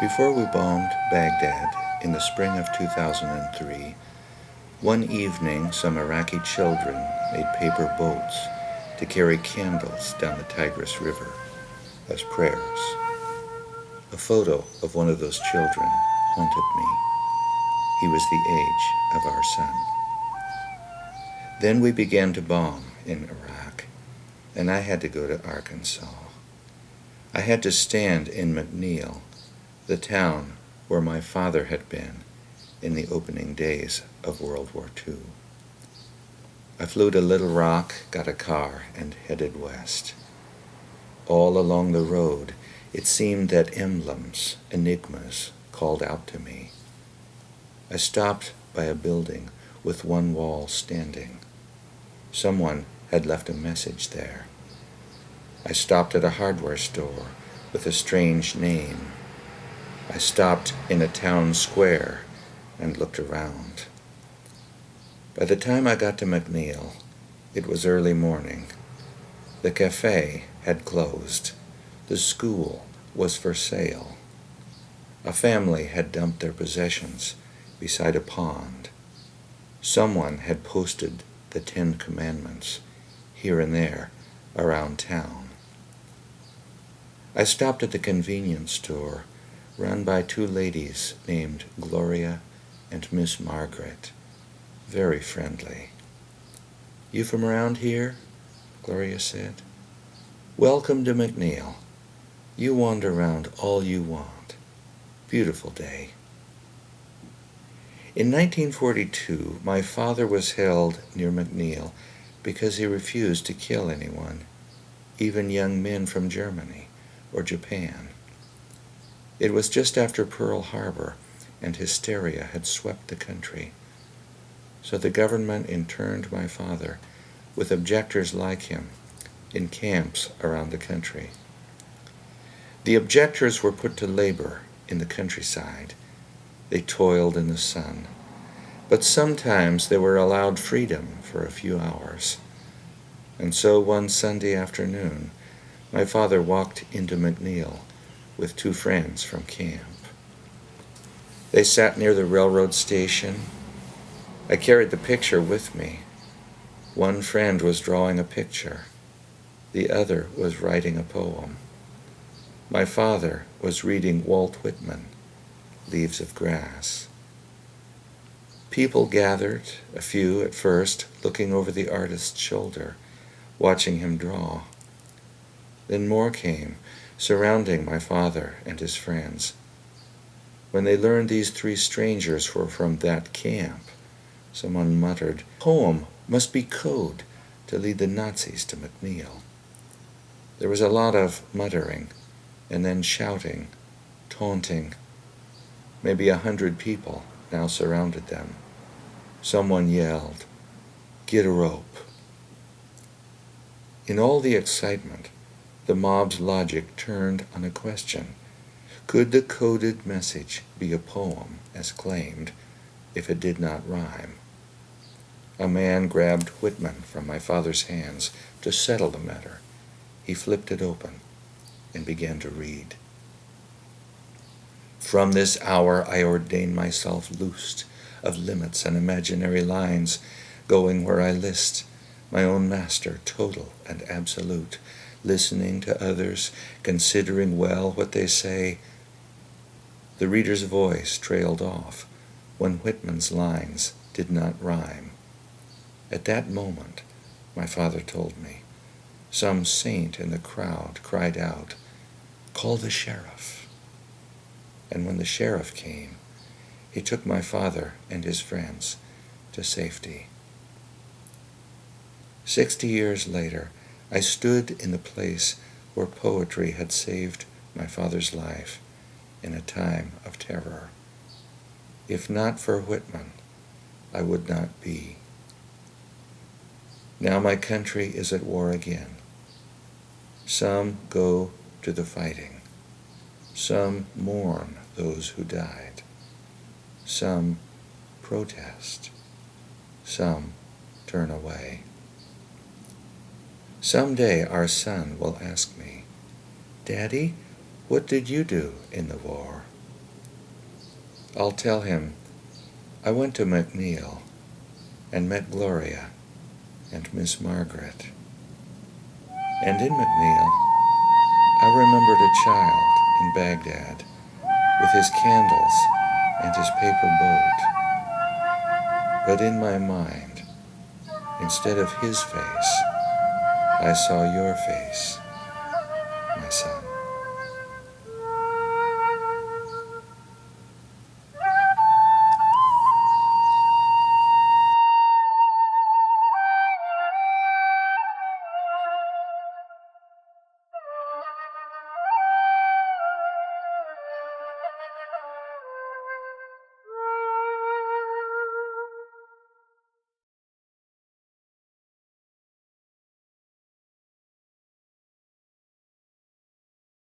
Before we bombed Baghdad in the spring of 2003, one evening some Iraqi children made paper boats to carry candles down the Tigris River as prayers. A photo of one of those children haunted me. He was the age of our son. Then we began to bomb in Iraq, and I had to go to Arkansas. I had to stand in McNeil, the town where my father had been in the opening days of World War II. I flew to Little Rock, got a car, and headed west. All along the road, it seemed that emblems, enigmas, called out to me. I stopped by a building with one wall standing. Someone had left a message there. I stopped at a hardware store with a strange name. I stopped in a town square and looked around. By the time I got to McNeil, it was early morning. The cafe had closed. The school was for sale. A family had dumped their possessions beside a pond. Someone had posted the 10 Commandments here and there around town. I stopped at the convenience store run by two ladies named Gloria and Miss Margaret, very friendly. "You from around here?" Gloria said. "Welcome to McNeil. You wander around all you want. Beautiful day." In 1942, my father was held near McNeil because he refused to kill anyone, even young men from Germany or Japan. It was just after Pearl Harbor, and hysteria had swept the country. So the government interned my father with objectors like him in camps around the country. The objectors were put to labor in the countryside. They toiled in the sun. But sometimes they were allowed freedom for a few hours. And so one Sunday afternoon, my father walked into McNeil with two friends from camp. They sat near the railroad station. I carried the picture with me. One friend was drawing a picture. The other was writing a poem. My father was reading Walt Whitman, Leaves of Grass. People gathered, a few at first, looking over the artist's shoulder, watching him draw. Then more came, surrounding my father and his friends. When they learned these three strangers were from that camp, someone muttered, "Poem must be code to lead the Nazis to McNeil." There was a lot of muttering, and then shouting, taunting. Maybe 100 people now surrounded them. Someone yelled, "Get a rope." In all the excitement, the mob's logic turned on a question. Could the coded message be a poem, as claimed, if it did not rhyme? A man grabbed Whitman from my father's hands to settle the matter. He flipped it open and began to read. "From this hour I ordain myself loosed of limits and imaginary lines, going where I list, my own master, total and absolute, listening to others, considering well what they say." The reader's voice trailed off when Whitman's lines did not rhyme. At that moment, my father told me, some saint in the crowd cried out, "Call the sheriff." And when the sheriff came, he took my father and his friends to safety. 60 years later, I stood in the place where poetry had saved my father's life in a time of terror. If not for Whitman, I would not be. Now my country is at war again. Some go to the fighting. Some mourn those who died. Some protest. Some turn away. Someday our son will ask me, "Daddy, what did you do in the war?" I'll tell him, I went to McNeil and met Gloria and Miss Margaret. And in McNeil, I remembered a child in Baghdad with his candles and his paper boat. But in my mind, instead of his face, I saw your face.